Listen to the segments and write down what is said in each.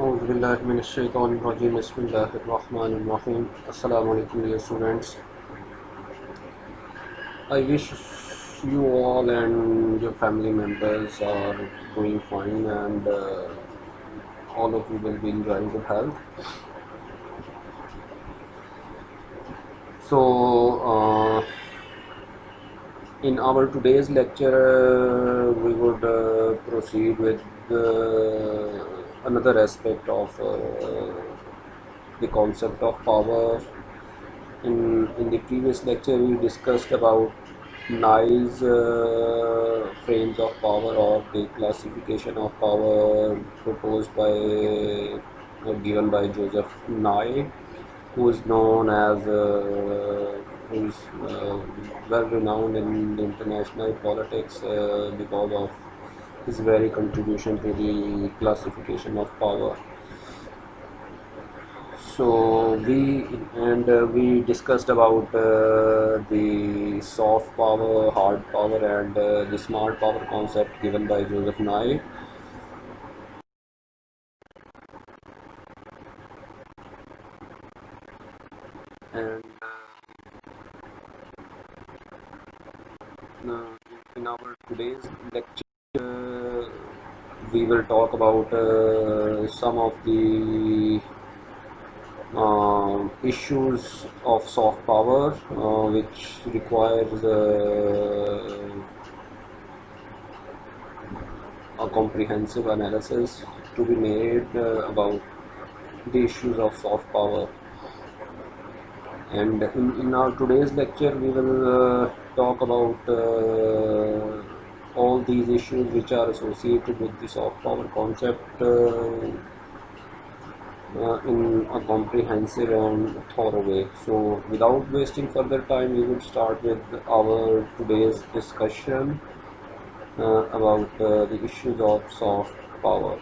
Auzubillahiminash-shaytanir-rajim. Bismillahir-rahmanir-rahim. Assalamu alaikum, dear students. I wish you all and your family members are doing fine, and all of you will be enjoying good health. So, in our today's lecture, we would proceed with another aspect of the concept of power. In the previous lecture, we discussed about Nye's frames of power, or the classification of power proposed by given by Joseph Nye, who is known as who is well renowned in international politics because of his very contribution to the classification of power. So we discussed about the soft power, hard power, and the smart power concept given by Joseph Nye. And in our today's lecture, we will talk about some of the issues of soft power, which requires a comprehensive analysis to be made about the issues of soft power. And in our today's lecture, we will talk about all these issues which are associated with the soft power concept in a comprehensive and thorough way. So, without wasting further time, we would start with our today's discussion about the issues of soft power.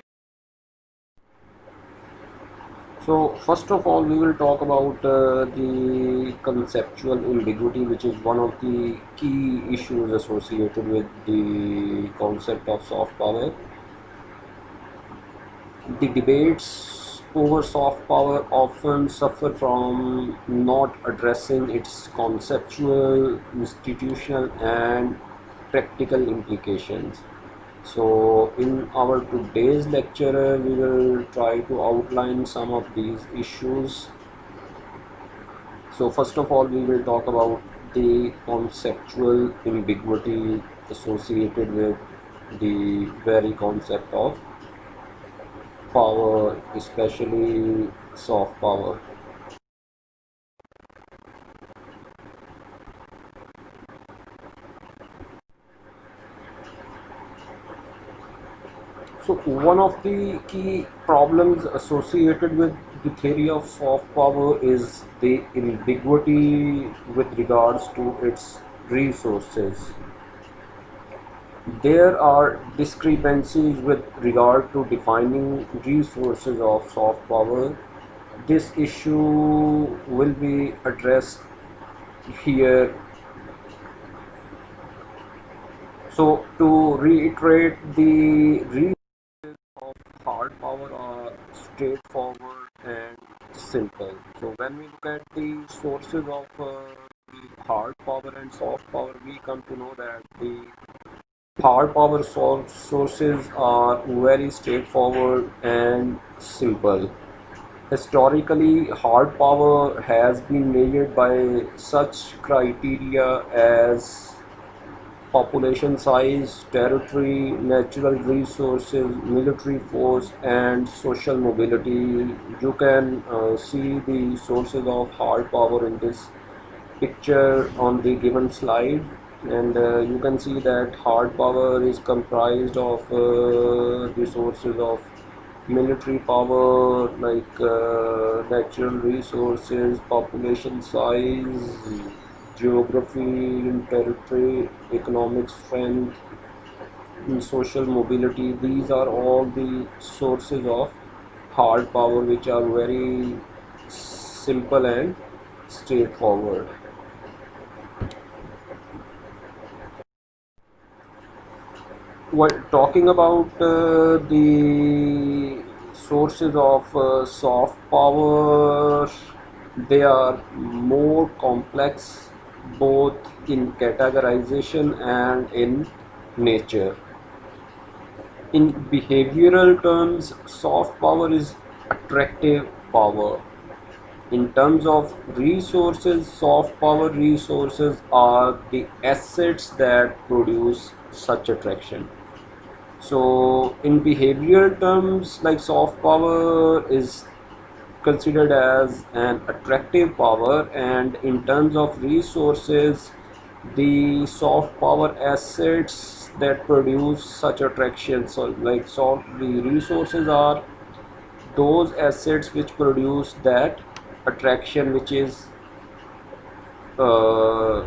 So, first of all, we will talk about the conceptual ambiguity, which is one of the key issues associated with the concept of soft power. The debates over soft power often suffer from not addressing its conceptual, institutional, and practical implications. So, in our today's lecture, we will try to outline some of these issues. So, first of all, we will talk about the conceptual ambiguity associated with the very concept of power, especially soft power. So one of the key problems associated with the theory of soft power is the ambiguity with regards to its resources. There are discrepancies with regard to defining resources of soft power. This issue will be addressed here. So to reiterate, the resources of hard power are straightforward and simple. So when we look at the sources of hard power and soft power, we come to know that the hard power sources are very straightforward and simple. Historically, hard power has been measured by such criteria as population size, territory, natural resources, military force, and social mobility. You can see the sources of hard power in this picture on the given slide, and you can see that hard power is comprised of the sources of military power, like natural resources, population size, geography, territory, economic strength, and social mobility. These are all the sources of hard power, which are very simple and straightforward. While talking about the sources of soft power, they are more complex both in categorization and in nature. In behavioral terms, soft power is attractive power. In terms of resources, soft power resources are the assets that produce such attraction. So, in behavioral terms, like soft power is considered as an attractive power, and in terms of resources, the soft power assets that produce such attraction. So, the resources are those assets which produce that attraction, which is uh,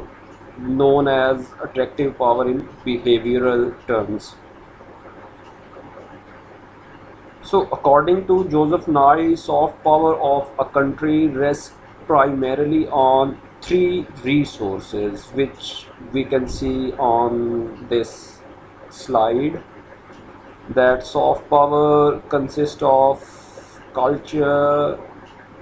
known as attractive power in behavioral terms. So, according to Joseph Nye, soft power of a country rests primarily on three resources, which we can see on this slide. That soft power consists of culture,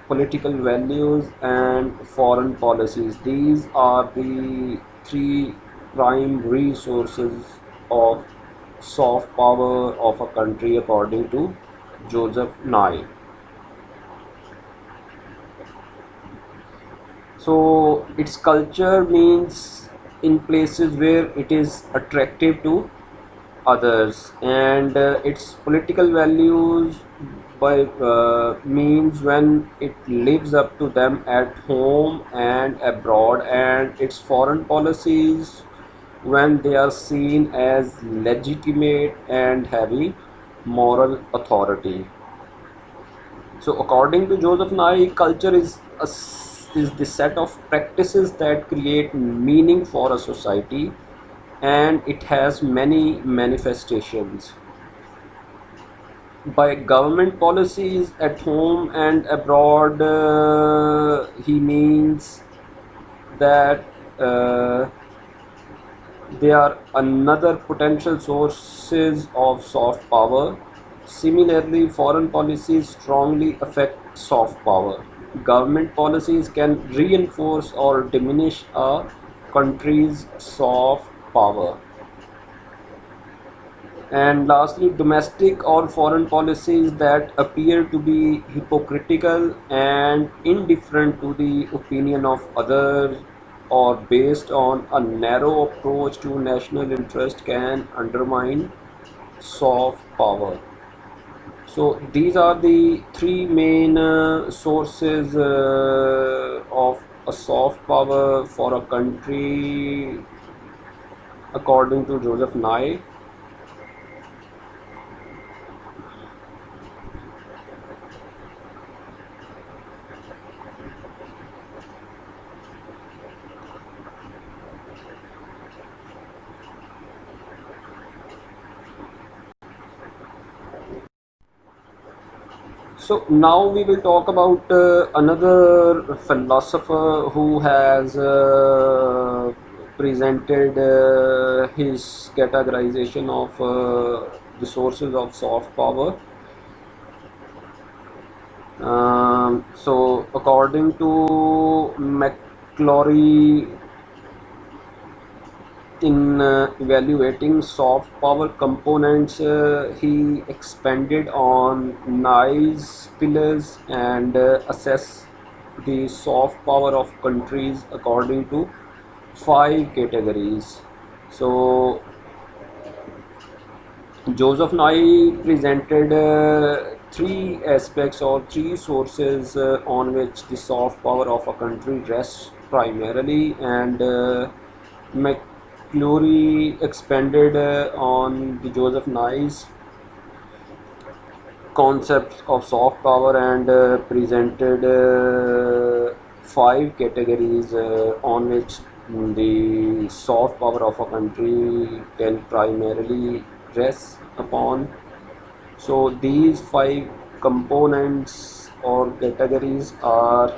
political values, and foreign policies. These are the three prime resources of soft power of a country according to Joseph Nye. So its culture means in places where it is attractive to others, and its political values by means when it lives up to them at home and abroad, and its foreign policies when they are seen as legitimate and having moral authority. So, according to Joseph Nye, culture is the set of practices that create meaning for a society, and it has many manifestations. By government policies at home and abroad, he means that they are another potential sources of soft power. Similarly, foreign policies strongly affect soft power. Government policies can reinforce or diminish a country's soft power. And lastly, domestic or foreign policies that appear to be hypocritical and indifferent to the opinion of others or based on a narrow approach to national interest can undermine soft power. So these are the three main sources of a soft power for a country according to Joseph Nye. So now we will talk about another philosopher who has presented his categorization of the sources of soft power. So according to McClory, in evaluating soft power components, he expanded on Nye's pillars and assessed the soft power of countries according to five categories. So Joseph Nye presented three aspects or three sources on which the soft power of a country rests primarily, and McClory expanded on the Joseph Nye's concepts of soft power and presented five categories on which the soft power of a country can primarily rest upon. So these five components or categories are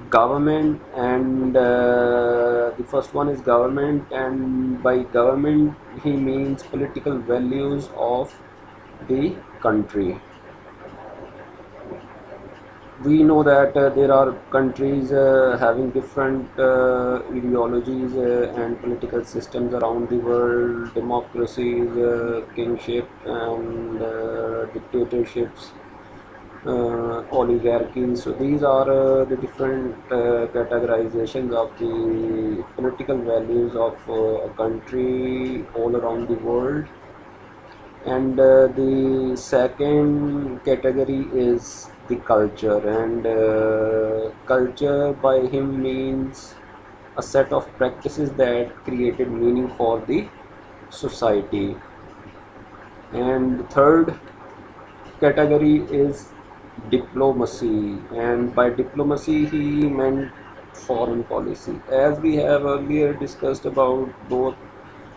government, and the first one is government, and by government he means political values of the country. We know that there are countries having different ideologies and political systems around the world, democracies, kingship, and dictatorships, oligarchies. So these are the different categorizations of the political values of a country all around the world. And the second category is the culture, and culture by him means a set of practices that created meaning for the society. And the third category is diplomacy, and by diplomacy he meant foreign policy. As we have earlier discussed about both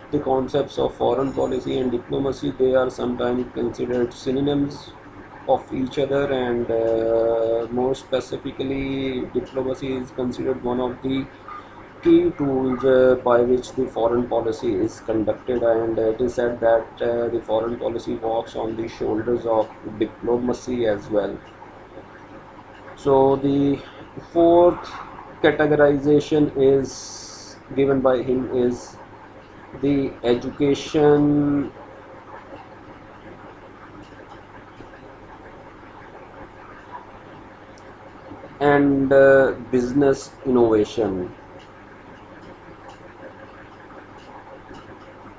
the concepts of foreign policy and diplomacy, they are sometimes considered synonyms of each other, and more specifically diplomacy is considered one of the key tools by which the foreign policy is conducted, and it is said that the foreign policy walks on the shoulders of diplomacy as well. So the fourth categorization is given by him is the education and business innovation.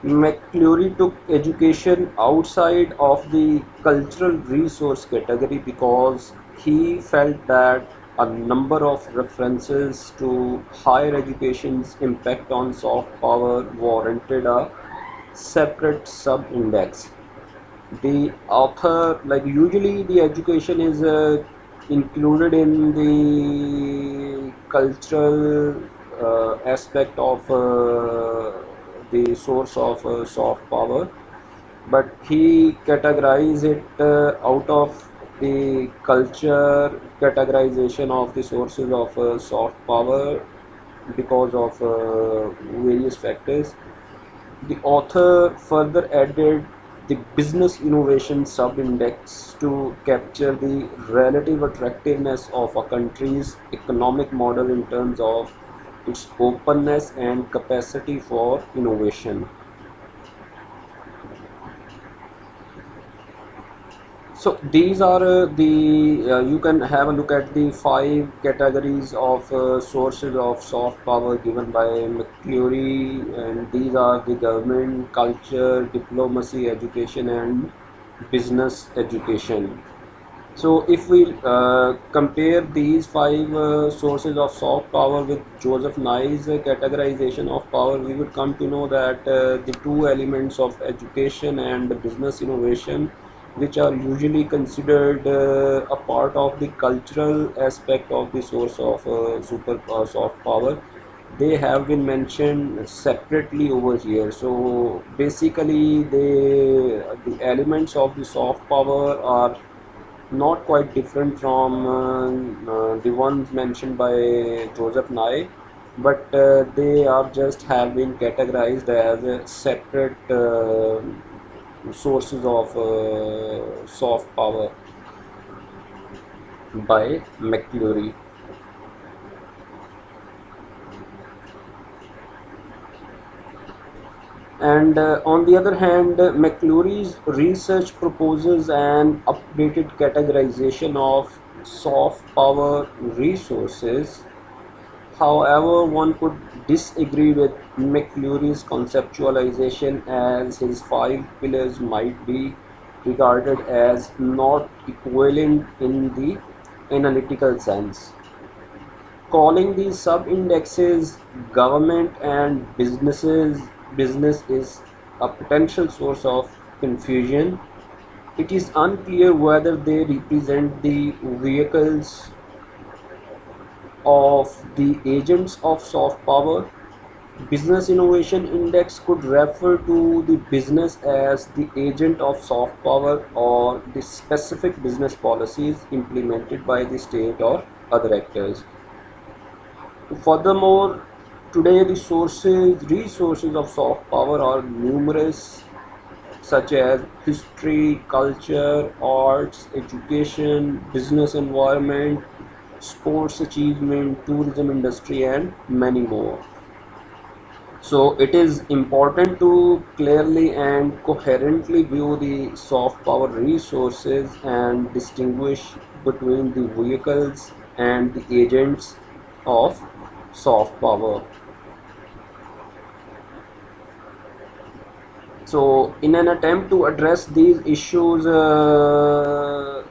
McClure took education outside of the cultural resource category because he felt that a number of references to higher education's impact on soft power warranted a separate sub-index. The author, like usually the education is included in the cultural aspect of the source of soft power, but he categorized it out of the culture categorization of the sources of soft power because of various factors. The author further added the business innovation sub-index to capture the relative attractiveness of a country's economic model in terms of its openness and capacity for innovation. So these are you can have a look at the five categories of sources of soft power given by McClure, and these are the government, culture, diplomacy, education, and business education. So if we compare these five sources of soft power with Joseph Nye's categorization of power, we would come to know that the two elements of education and business innovation, which are usually considered a part of the cultural aspect of the source of super soft power, they have been mentioned separately over here. So basically the elements of the soft power are not quite different from the ones mentioned by Joseph Nye, but they are just have been categorized as separate sources of soft power by McClure. And on the other hand, McClure's research proposes an updated categorization of soft power resources. However, one could disagree with McClure's conceptualization, as his five pillars might be regarded as not equivalent in the analytical sense. Calling these sub-indexes government and business is a potential source of confusion. It is unclear whether they represent the vehicles of the agents of soft power. Business Innovation Index could refer to the business as the agent of soft power or the specific business policies implemented by the state or other actors. Furthermore, today the resources of soft power are numerous, such as history, culture, arts, education, business environment, sports achievement, tourism industry, and many more. So it is important to clearly and coherently view the soft power resources and distinguish between the vehicles and the agents of soft power. So, in an attempt to address these issues, the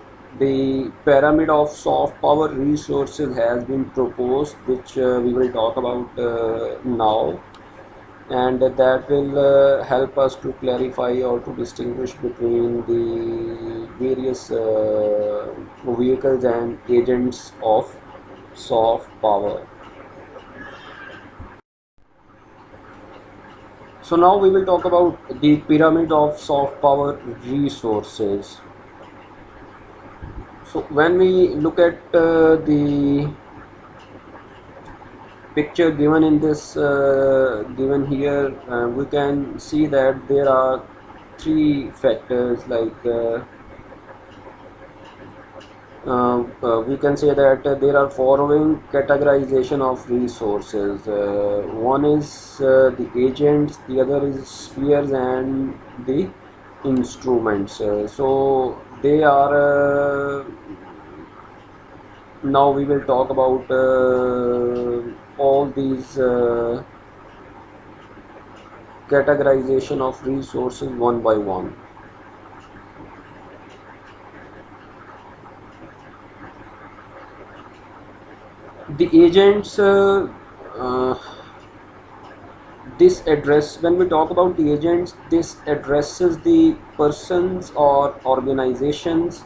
pyramid of soft power resources has been proposed, which we will talk about now, and that will help us to clarify or to distinguish between the various vehicles and agents of soft power. So now we will talk about the pyramid of soft power resources. So when we look at the picture given in this given here, we can see that there are three factors like we can say that there are following categorization of resources. One is the agents, the other is spheres, and the instruments. So they are now we will talk about all these categorization of resources one by one. The agents uh, this address when we talk about the agents, this addresses the persons or organizations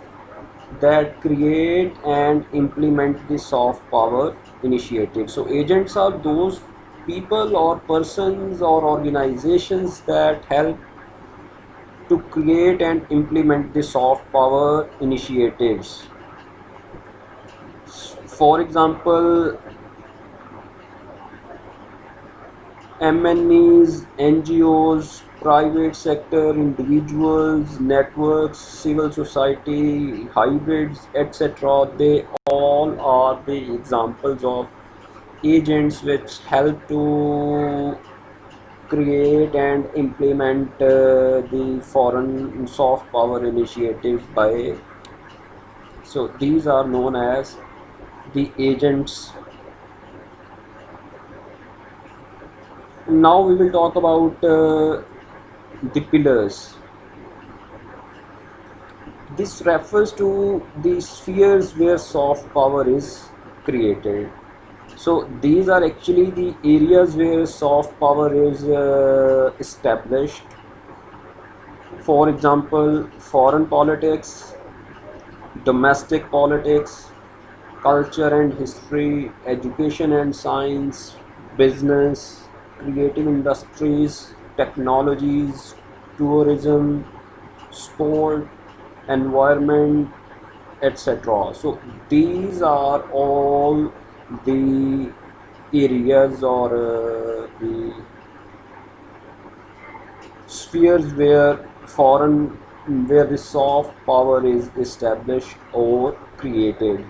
that create and implement the soft power initiative. So agents are those people or persons or organizations that help to create and implement the soft power initiatives. For example, MNEs, NGOs, private sector, individuals, networks, civil society, hybrids, etc. They all are the examples of agents which help to create and implement the foreign soft power initiatives by, so these are known as the agents. Now we will talk about the pillars. This refers to the spheres where soft power is created. So these are actually the areas where soft power is established. For example, foreign politics, domestic politics, culture and history, education and science, business, creative industries, technologies, tourism, sport, environment, etc. So these are all the areas or the spheres where the soft power is established or created,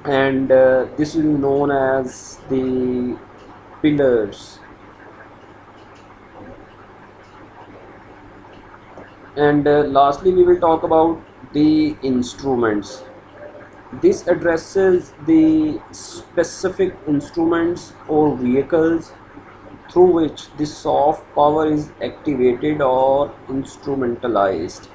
and this is known as the pillars. And lastly we will talk about the instruments. This addresses the specific instruments or vehicles through which the soft power is activated or instrumentalized.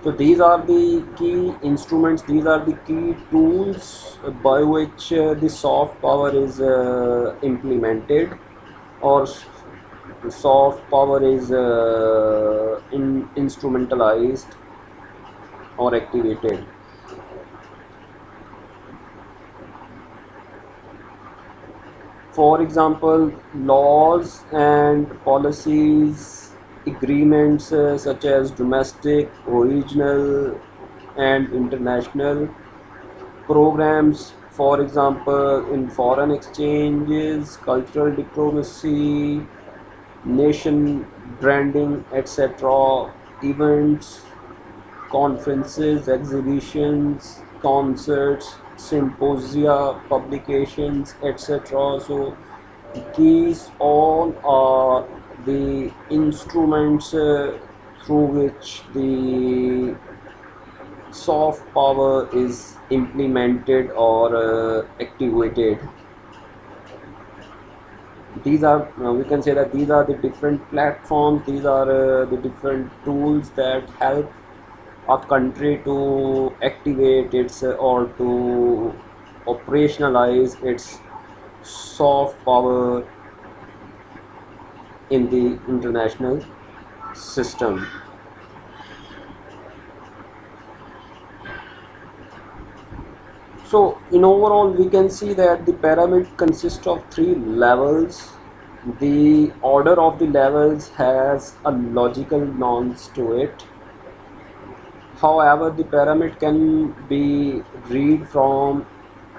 So these are the key instruments, these are the key tools by which the soft power is implemented, or soft power is instrumentalized or activated. For example, laws and policies, agreements such as domestic, regional, and international programs, for example, in foreign exchanges, cultural diplomacy, nation branding, etc., events, conferences, exhibitions, concerts, symposia, publications, etc. So these all are the instruments through which the soft power is implemented or activated. These are we can say that these are the different platforms, these are the different tools that help a country to activate its or to operationalize its soft power in the international system. So in overall we can see that the pyramid consists of three levels. The order of the levels has a logical nonce to it. However, the pyramid can be read from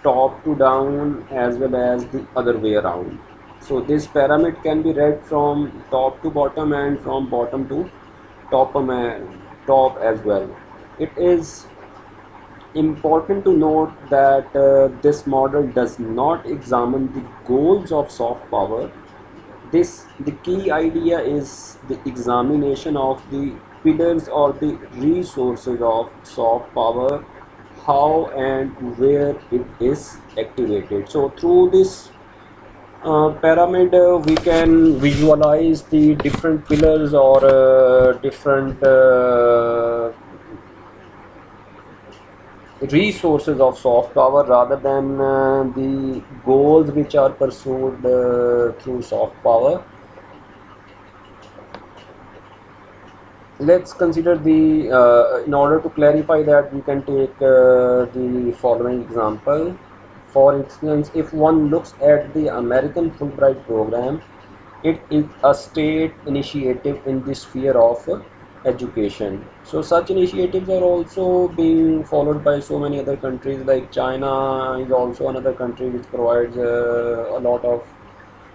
top to down as well as the other way around. So this pyramid can be read from top to bottom and from bottom to top, top as well. It is important to note that this model does not examine the goals of soft power. The key idea is the examination of the pillars or the resources of soft power, how and where it is activated. So through this pyramid we can visualize the different pillars or different resources of soft power rather than the goals which are pursued through soft power. Let's consider the in order to clarify that we can take the following example. For instance, if one looks at the American Fulbright program, it is a state initiative in the sphere of education. So such initiatives are also being followed by so many other countries, like China is also another country which provides a lot of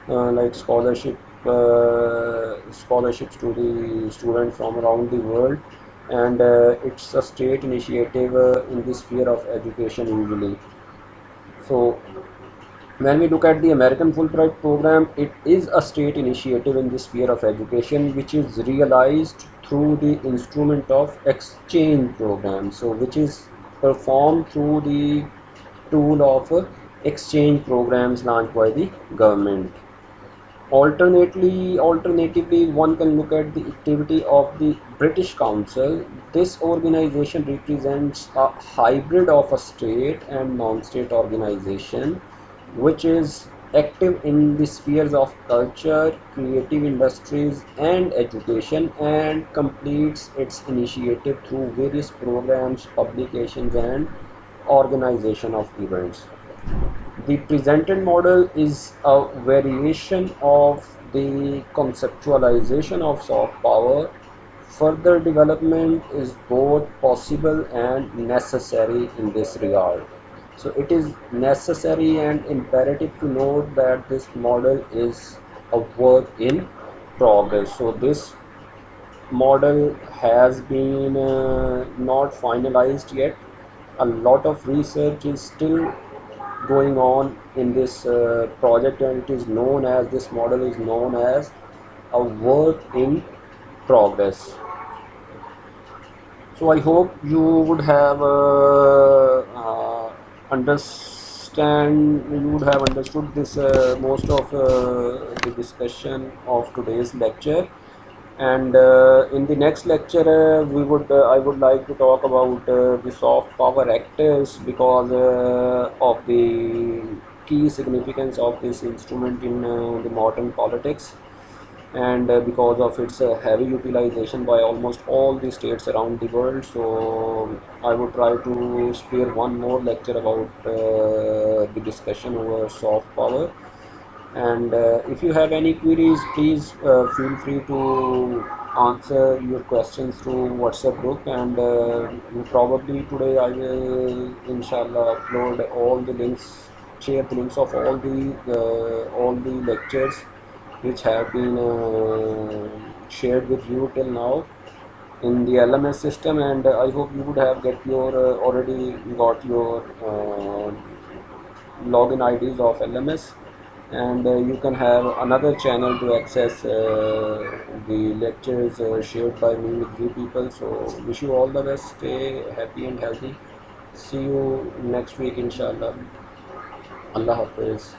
like scholarships to the students from around the world, and it's a state initiative in the sphere of education usually. So when we look at the American Fulbright program, it is a state initiative in the sphere of education which is realized through the instrument of exchange program, so which is performed through the tool of exchange programs launched by the government. Alternatively, one can look at the activity of the British Council. This organization represents a hybrid of a state and non-state organization, which is active in the spheres of culture, creative industries, and education, and completes its initiative through various programs, publications, and organization of events. The presented model is a variation of the conceptualization of soft power. Further development is both possible and necessary in this regard. So it is necessary and imperative to note that this model is a work in progress. So this model has been not finalized yet. A lot of research is still going on in this project, and it is known as, this model is known as a work in progress. So I hope you would have understand you would have understood this most of the discussion of today's lecture. And in the next lecture I would like to talk about the soft power actors, because of the key significance of this instrument in the modern politics, and because of its heavy utilization by almost all the states around the world. So I would try to spare one more lecture about the discussion over soft power. And if you have any queries, please feel free to answer your questions through WhatsApp group. And probably today I will inshallah upload all the links, share the links of all the lectures which have been shared with you till now in the LMS system, and I hope you would have get your already got your login IDs of LMS, and you can have another channel to access the lectures shared by me with you people. So wish you all the best, stay happy and healthy, see you next week inshallah. Allah Hafiz.